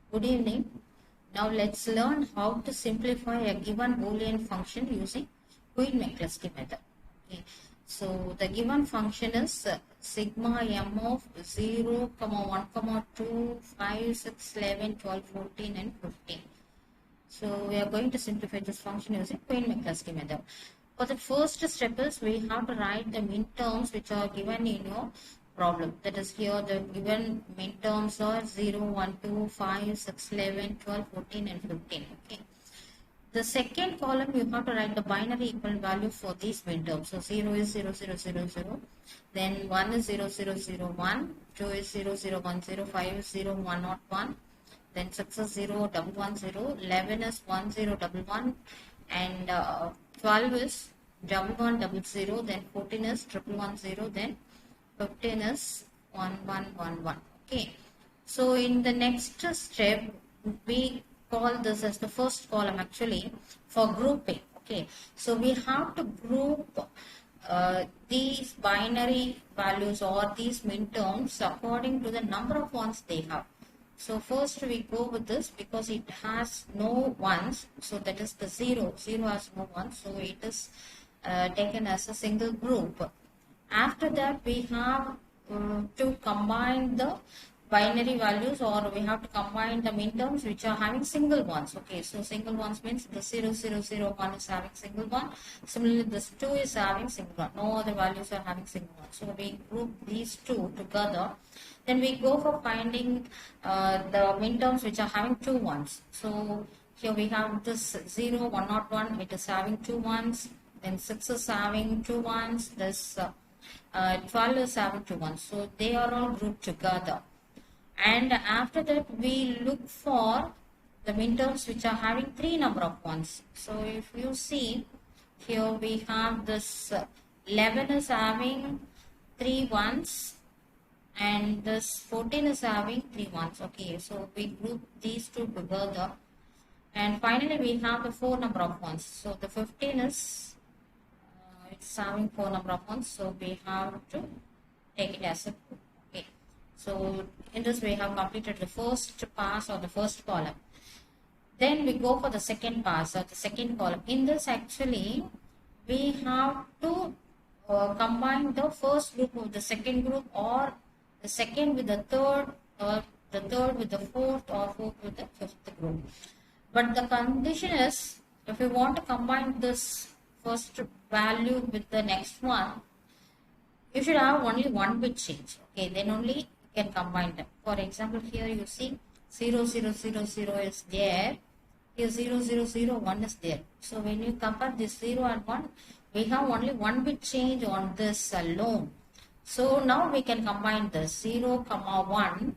Good evening. Now let's learn how to simplify a given Boolean function using Quine-McCluskey method. Okay. So the given function is sigma m of 0, 1, 2, 5, 6, 11, 12, 14 and 15. So we are going to simplify this function using Quine-McCluskey method. For the first step is we have to write the minterms which are given in your problem. That is here the given minterms are 0, 1, 2, 5, 6, 11, 12, 14 and 15. Okay. The second column you have to write the binary equivalent value for these minterms. So 0 is 0, 0, 0, 0. Then 1 is 0, 0, 0, 1. 2 is 0, 0, 1, 0. 5 is 0, 1, not 1. Then 6 is 0, 1, 1, 0. 11 is 1, 0, 1, 1. And 12 is 1, 1, 0. Then 14 is 1, 1, 0. Then 15 is 1, 1, 1, 1. Okay. So in the next step, we call this as the first column actually for grouping. Okay. So we have to group these binary values or these minterms according to the number of ones they have. So first we go with this because it has no ones. So that is the 0. 0 has no ones. So it is taken as a single group. After that we have to combine the binary values, or we have to combine the minterms which are having single ones. Okay, so single ones means the 0, 0, 0, 1 is having single one. Similarly, this 2 is having single one. No other values are having single one. So we group these two together. Then we go for finding the minterms which are having two ones. So here we have this 0, 1, not 1. It is having two ones. Then 6 is having two ones. This 12 is having two ones. So they are all grouped together. And after that we look for the minterms which are having three number of ones. So if you see here we have this 11 is having three ones and this 14 is having three ones. Okay, so we group these two together. And finally we have the four number of ones. So the 15 is it's having four number of ones. So we have to take it as a group. Okay. So in this we have completed the first pass or the first column. Then we go for the second pass or the second column. In this actually we have to combine the first group with the second group, or the second with the third, or the third with the fourth, or fourth with the fifth group. But the condition is if we want to combine this first value with the next one, you should have only one bit change. Okay, then only you can combine them. For example, here you see 0, 0, 0, 0 is there. Here 0, 0, 0, 1 is there. So when you compare this 0 and 1, we have only one bit change on this alone. So now we can combine this 0, 1,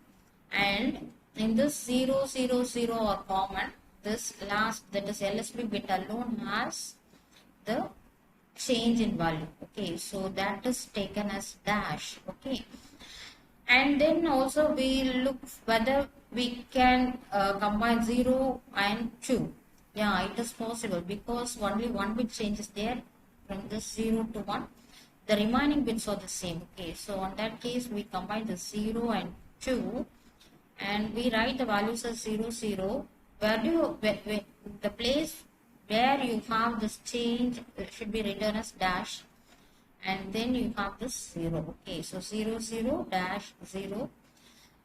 and in this 0, 0, 0 are common. This last, that is LSB bit alone, has the change in value. Okay, so that is taken as dash. Okay, and then also we look whether we can combine 0 and 2. Yeah, it is possible because only one bit change is there from this 0 to 1. The remaining bits are the same. Okay, so on that case we combine the 0 and 2 and we write the values as 0, 0. Where the place where you have this change should be written as dash, and then you have this 0. Okay, so 0, 0, dash 0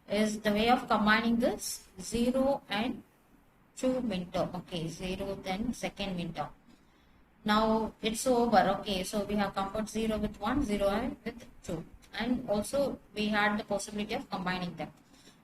is the way of combining this 0 and 2 minterm. Okay, 0 then second minterm. Now it's over. Okay, so we have compared 0 with 1, 0 and with 2, and also we had the possibility of combining them.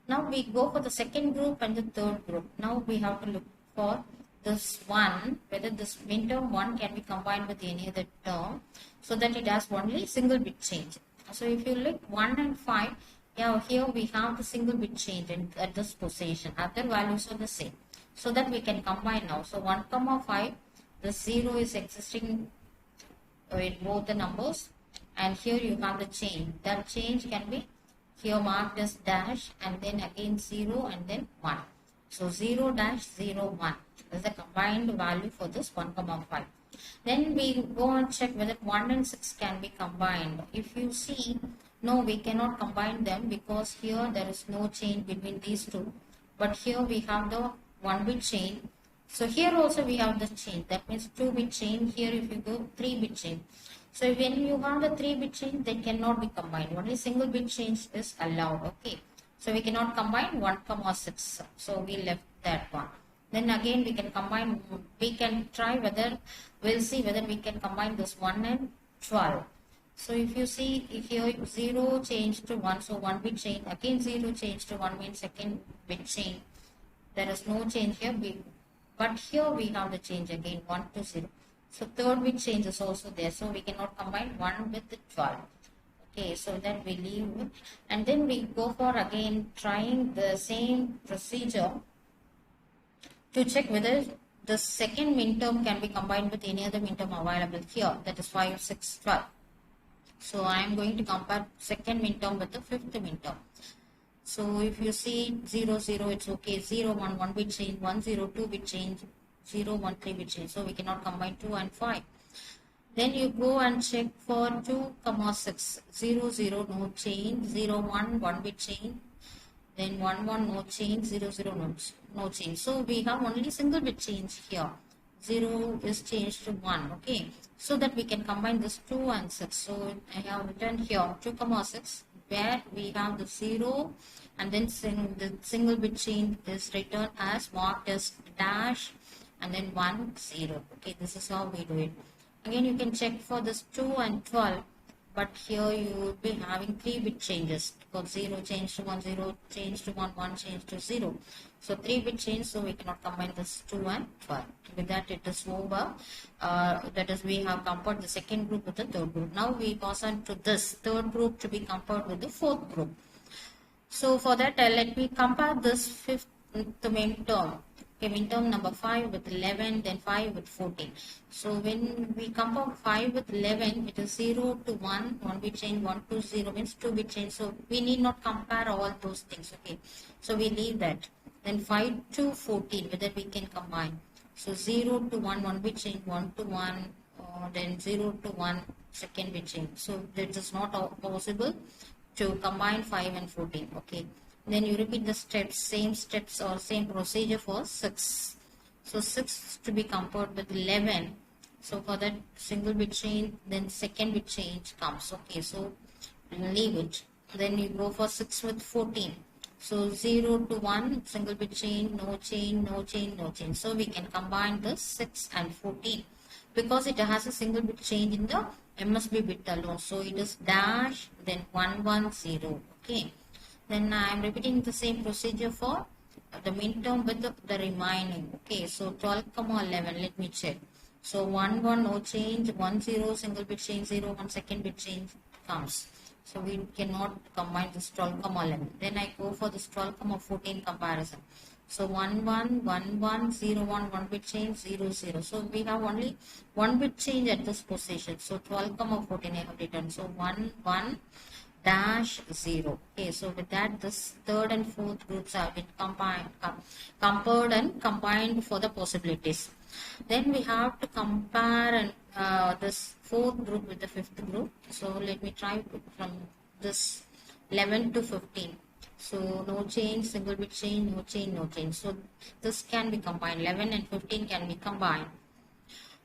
Now we go for the second group and the third group. Now we have to look for this one, whether this minterm 1 can be combined with any other term so that it has only single bit change. So if you look 1 and 5, yeah, here we have the single bit change at this position. Other values are the same. So that we can combine now. So 1, 5, the 0 is existing in both the numbers, and here you have the change. That change can be here marked as dash and then again 0 and then 1. So 0 dash 0 1 is the combined value for this 1, 5. Then we go and check whether 1 and 6 can be combined. If you see, no, we cannot combine them because here there is no change between these two. but here we have the 1-bit chain. So here also we have the chain, that means 2-bit chain. Here if you go 3-bit chain. So when you have the 3-bit chain, they cannot be combined. Only single bit change is allowed. Okay. So we cannot combine 1,6. So we left that one. Then again we can combine. We can try whether we'll see whether we can combine this 1 and 12. So if you see, if here 0 changed to 1, so 1-bit chain, again 0 changed to 1 means second bit chain. There is no change here, but here we have the change again 1 to 0. So third bit change is also there, so we cannot combine 1 with the 12. Okay, so that we leave it. And then we go for again trying the same procedure to check whether the second minterm can be combined with any other minterm available here, that is 5, 6, 12. So I am going to compare second minterm with the fifth minterm. So if you see 0, 0, it's okay. 0, 1, 1-bit change, 1, 0, 2-bit change, 0, 1, 3-bit change. So we cannot combine 2 and 5. Then you go and check for 2, 6, 0, 0, no change, 0, 1, 1-bit change, then 1, 1, no change, 0, 0, no change. So we have only single bit change here. 0 is changed to 1. Okay. So that we can combine this 2 and 6. So I have written here 2, 6, where we have the 0 and then the single bit change is written as marked as dash and then 1, 0. Okay. This is how we do it. Again, you can check for this 2 and 12, but here you will be having 3-bit changes because 0 change to 1, 0 change to 1, 1 change to 0. So 3-bit change, so we cannot combine this 2 and 12. With that, it is over. That is, we have compared the second group with the third group. Now we pass on to this third group to be compared with the fourth group. So for that, let me compare this fifth minterm. Okay, minterm number 5 with 11, then 5 with 14. So when we compare 5 with 11, it is 0 to 1, 1-bit change, 1 to 0 means 2-bit change. So we need not compare all those things. Okay, so we leave that. Then 5 to 14, whether we can combine. So 0 to 1, 1-bit change, 1 to 1, then 0 to 1, second bit change. So that is not possible to combine 5 and 14. Okay. Then you repeat the steps, same steps or same procedure for 6. So 6 to be compared with 11. So for that single bit change, then second bit change comes. Okay, so leave it. Then you go for 6 with 14. So 0 to 1, single bit change, no change, no change, no change. So we can combine the 6 and 14 because it has a single bit change in the MSB bit alone. So it is dash, then 110. Okay. Then I am repeating the same procedure for the minterm with the remaining. Okay, so 12, 11, let me check. So 1, 1, no change, 1, 0, single bit change, 0, 1, second bit change comes. So we cannot combine this 12, 11. Then I go for this 12, 14 comparison. So 1, 1, 1, 1, 0, 1, 1 bit change, 0, 0. So we have only 1 bit change at this position. So 12, 14 I have written. So 1, 1, dash 0. Okay, so with that, this third and fourth groups have been compared and combined for the possibilities. Then we have to compare this fourth group with the fifth group. So let me try from this 11 to 15. So no change, single bit change, no change, no change. So this can be combined. 11 and 15 can be combined.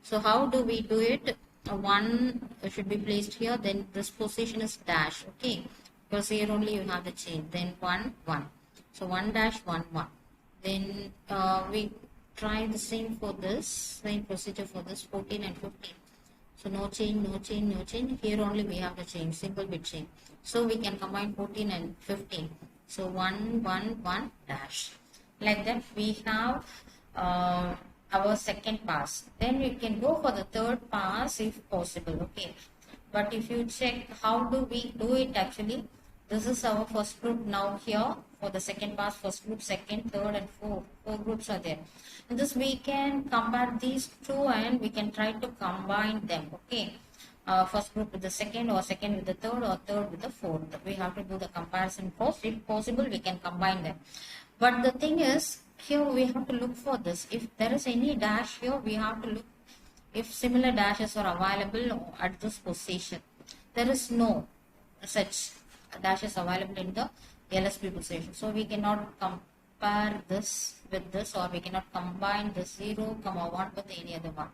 So how do we do it? 1 should be placed here, then this position is dash. Okay, because here only you have the change. Then 1, 1. So 1 dash 1, 1. Then we try the same for this, same procedure for this 14 and 15. So no change, no change, no change. Here only we have the change, single bit change. So we can combine 14 and 15. So 1, 1, 1 dash. Like that we have our second pass. Then we can go for the third pass if possible. Okay, but if you check how do we do it, actually this is our first group. Now here for the second pass, first group, second, third and four groups are there. In this we can compare these two and we can try to combine them. Okay, first group with the second, or second with the third, or third with the fourth. We have to do the comparison first. If possible we can combine them, but the thing is, here we have to look for this. If there is any dash here, we have to look if similar dashes are available at this position. There is no such dashes available in the LSB position, so we cannot compare this with this, or we cannot combine the 0, comma 1 with any other one.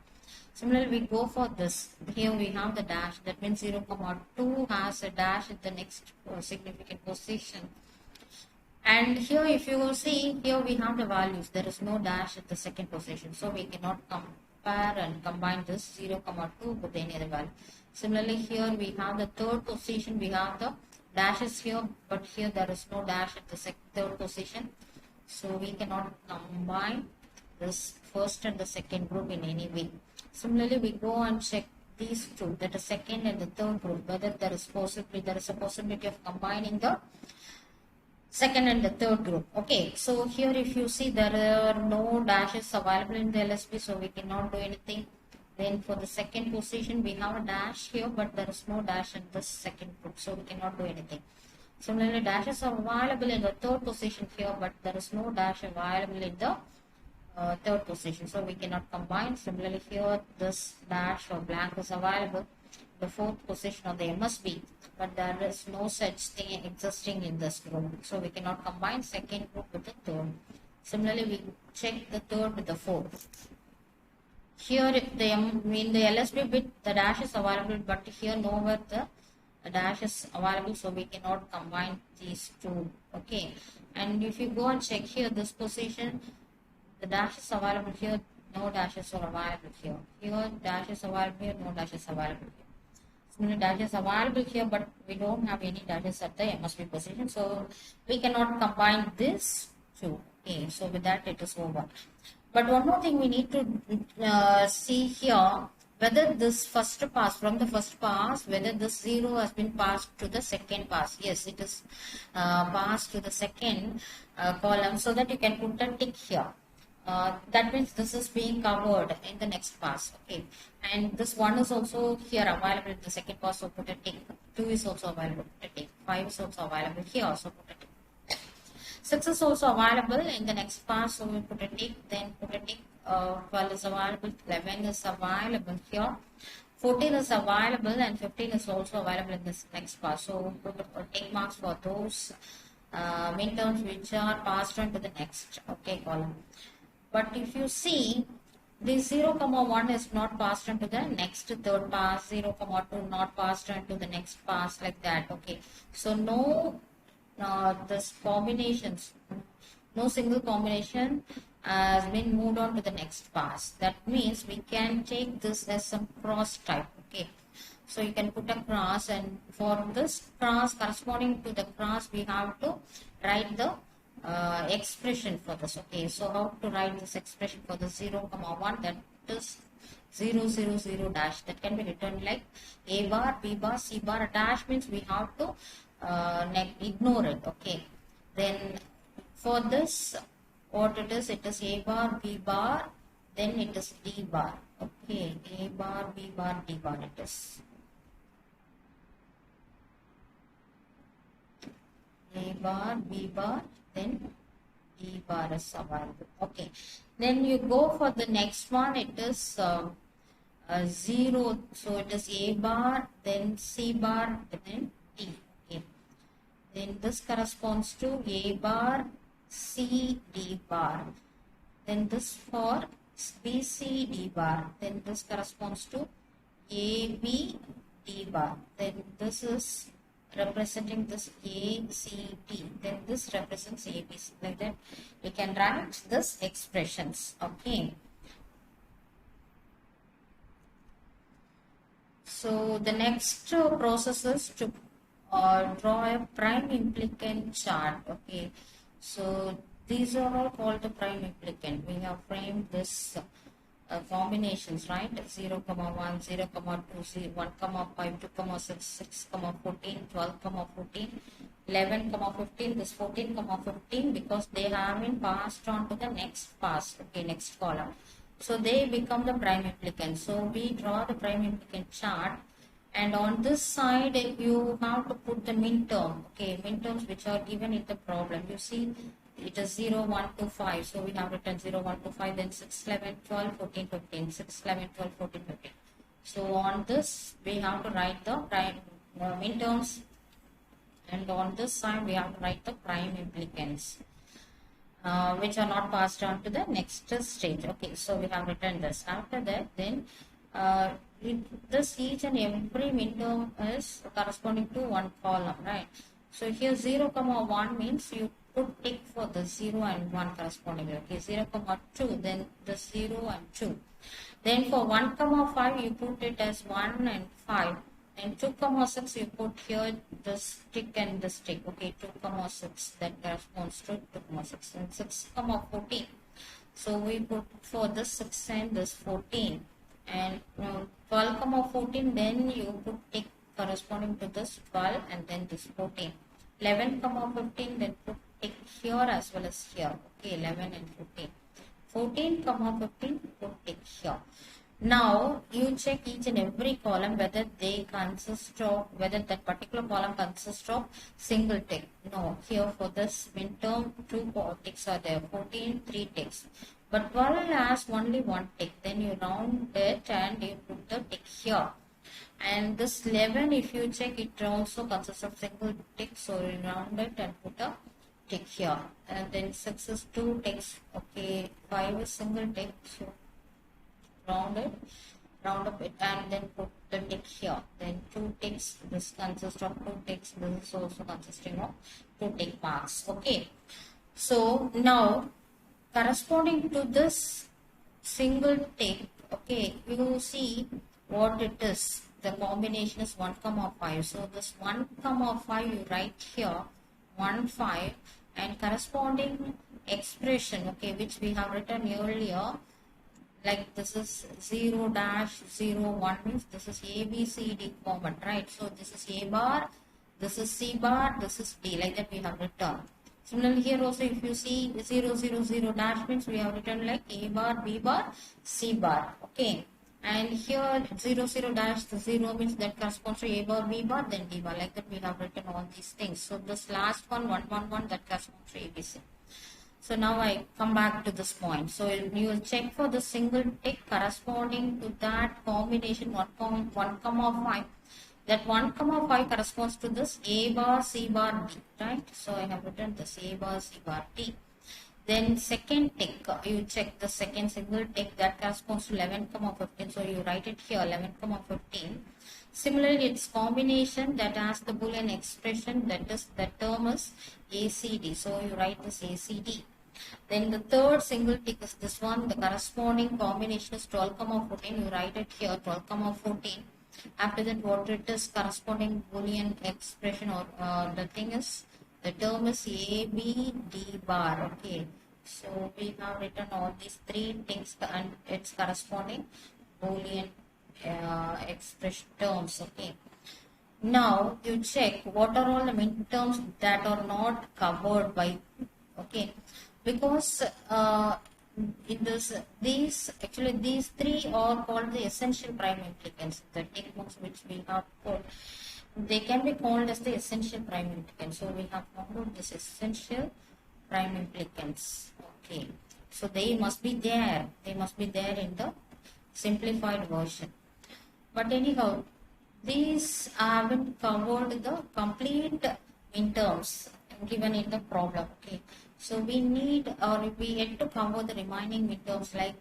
Similarly, we go for this. Here we have the dash. That means 0, comma 2 has a dash at the next significant position. And here, if you will see, here we have the values. There is no dash at the second position. So we cannot compare and combine this 0, comma 2 with any other value. Similarly, here we have the third position. We have the dashes here, but here there is no dash at the third position. So we cannot combine this first and the second group in any way. Similarly, we go and check these two, that the second and the third group, whether there is a possibility of combining the second and the third group. Okay, so here if you see, there are no dashes available in the LSB, so we cannot do anything. Then for the second position, we have a dash here, but there is no dash in this second group, so we cannot do anything. Similarly, dashes are available in the third position here, but there is no dash available in the third position, so we cannot combine. Similarly, here this dash or blank is available the fourth position of the MSB, but there is no such thing existing in this group, so we cannot combine second group with the third. Similarly, we check the third with the fourth. Here in the LSB bit the dash is available, but here nowhere the dash is available, so we cannot combine these two. Okay, and if you go and check here this position, the dash is available here, no dashes are available here. Here dash is available here, no dash is available here. Similarly, dashes available here, but we don't have any dashes at the MSB position, so we cannot combine this two. Okay, so with that it is over. But one more thing we need to see here, whether this first pass, from the first pass, whether this 0 has been passed to the second pass. Yes, it is passed to the second column, so that you can put a tick here. That means this is being covered in the next pass. Okay, and this 1 is also here available in the second pass, so put a tick. 2 is also available, put a tick. 5 is also available here, also put a tick. 6 is also available in the next pass, so we put a tick, then put a tick. 12 is available, 11 is available here, 14 is available, and 15 is also available in this next pass. So we put tick marks for those midterms which are passed on to the next column. But if you see, the 0, 1 is not passed on to the next third pass, 0, 2 not passed on to the next pass, like that. Okay, so no this combinations, no single combination has been moved on to the next pass. That means we can take this as some cross type. Okay, so you can put a cross, and for this cross, corresponding to the cross, we have to write the expression for this. Okay, so how to write this expression for the 0, 1, that is 0, 0, 0 dash. That can be written like A bar, B bar, C bar. A dash means we have to ignore it. Okay, then for this, what it is A bar, B bar, then it is D bar. Okay, A bar, B bar, D bar it is. A bar, B bar, then D bar is available. Okay, then you go for the next one, it is 0, so it is A bar, then C bar, then D. Okay, then this corresponds to A bar, C, D bar. Then this for B, C, D bar. Then this corresponds to A, B, D bar. Then this is representing this A, C, D. Then this represents A, B, C. Like that, we can write this expressions. Okay. So the next process is to draw a prime implicant chart. Okay, so these are all called the prime implicant. We have framed this combinations, right? 0, 1, 0, 2, 1, 5, 2, 6, 6, 14, 12, 14, 11, 15, this 14, 15, because they have been passed on to the next pass. Okay, next column. So they become the prime implicant. So we draw the prime implicant chart, and on this side you have to put the minterm. Okay, minterms which are given in the problem. You see, it is 0, 1, 2, 5. So we have written 0, 1, 2, 5, then 6, 11, 12, 14, 15, 6, 11, 12, 14, 15. So on this we have to write the prime minterms, and on this side we have to write the prime implicants. which are not passed on to the next stage. Okay, so we have written this. After that, then this each and every midterm is corresponding to one column, right? So here 0, comma 1 means you put tick for the 0 and 1 correspondingly. Okay, 0, comma 2, then the 0 and 2. Then for 1, comma 5, you put it as 1 and 5. And 2, comma 6, you put here the stick and the stick. Okay, 2, comma 6, that corresponds to 2, comma 6. And 6, comma 14. So we put for this 6 and this 14. And 12, comma 14, then you put tick corresponding to this 12 and then this 14. 11, comma 15, then put tick here as well as here. Okay, 11 and 15. 14, comma 15, put tick here. Now you check each and every column whether they consist of, whether that particular column consists of single tick. No, here for this midterm 2 ticks are there, 14 3 ticks. But 12 has only 1 tick. Then you round it and you put the tick here. And this 11, if you check, it also consists of single tick. So you round it and put a tick here. And then 6 is 2 ticks. Okay, 5 is single tick. So round up it and then put the tick here. Then 2 ticks, this consists of 2 ticks, this is also consisting of 2 tick marks. Okay, so now corresponding to this single tick, okay, you see what it is. The combination is 1, comma 5. So this 1, comma 5 you write here 1 5 and corresponding expression, okay, which we have written earlier. Like this is 0 dash 0 1 means this is A B C D format, right? So this is A bar, this is C bar, this is D, like that we have written. Similarly here also if you see 0 0 0 dash means we have written like A bar, B bar, C bar. Okay, and here 0 0 dash the 0 means that corresponds to A bar, B bar, then D bar, like that we have written all these things. So this last one 1 1 1 that corresponds to ABC. So now I come back to this point. So you will check for the single tick corresponding to that combination 1, 1, 5. That 1, 5 corresponds to this A bar, C bar, D, right? So I have written this A bar, C bar, D. Then second tick, you check the second single tick that corresponds to 11, 15. So you write it here 11, 15. Similarly, its combination that has the Boolean expression, that is the term is ACD. So you write this ACD. Then the third single tick is this one. The corresponding combination is 12, 14. You write it here 12, 14. After that, what it is corresponding Boolean expression or the thing is, the term is A, B, D bar. Okay. So we have written all these three things and its corresponding Boolean expression terms. Okay. Now you check what are all the midterms that are not covered by. Okay, because in this these three are called the essential prime implicants. The techniques which we have called, they can be called as the essential prime implicants. So we have found this essential prime implicants. Okay, so they must be there. They must be there in the simplified version. But anyhow, these haven't covered the complete midterms given in the problem. Okay, so we need or we yet to cover the remaining midterms like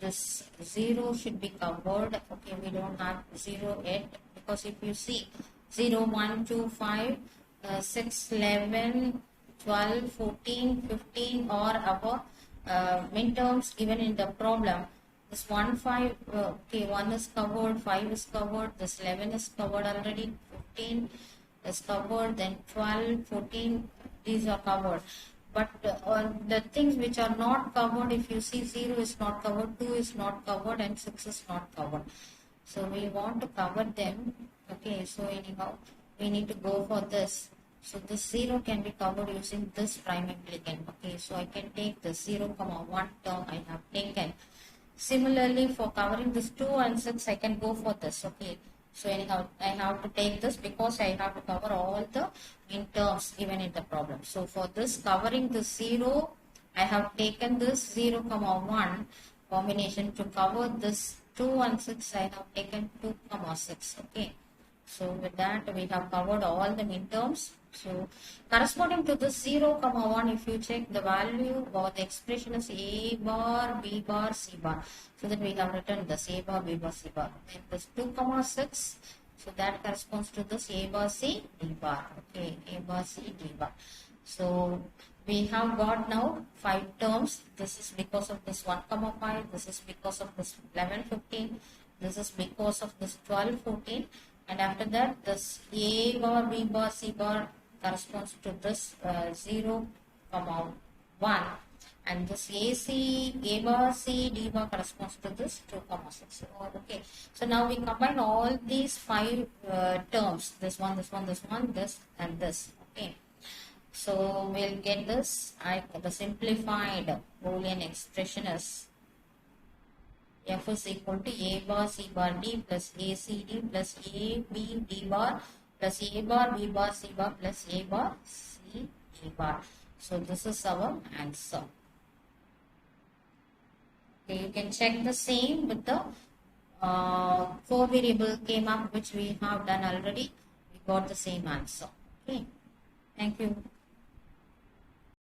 this 0 should be covered. Okay, we don't have 0 yet because if you see 0, 1, 2, 5, 6, 11, 12, 14, 15 or above midterms given in the problem. This 1, 5, okay, 1 is covered, 5 is covered, this 11 is covered already, 15 is covered, then 12, 14, these are covered. But the things which are not covered, if you see 0 is not covered, 2 is not covered and 6 is not covered. So we want to cover them. Okay, so anyhow, we need to go for this. So this 0 can be covered using this prime implicant. Okay, so I can take the 0, 1 term I have taken. Similarly, for covering this 2 and 6, I can go for this. Okay, so anyhow, I have to take this because I have to cover all the midterms given in the problem. So for this covering the 0, I have taken this 0, 1 combination. To cover this 2 and 6, I have taken 2, 6. Okay, so with that we have covered all the midterms So corresponding to the 0, comma 1, if you check the value or the expression is A bar, B bar, C bar. So that we have written this A bar, B bar, C bar. Then this 2, comma 6. So that corresponds to this A bar, C, D bar. Okay, A bar, C, D bar. So we have got now 5 terms. This is because of this 1, comma 5. This is because of this 11, 15. This is because of this 12, 14. And after that, this A bar, B bar, C bar corresponds to this 0, comma 1. And this AC, A bar, C, D bar corresponds to this 2, comma 6. Okay. So now we combine all these 5 terms. This one, this one, this one, this and this. Okay. So we'll get this. The simplified Boolean expression is F is equal to A bar C bar D plus A C D plus A B D bar plus A bar B bar C bar plus A bar C D bar. So this is our answer. Okay, you can check the same with the 4 variable K-map which we have done already. We got the same answer. Okay, thank you.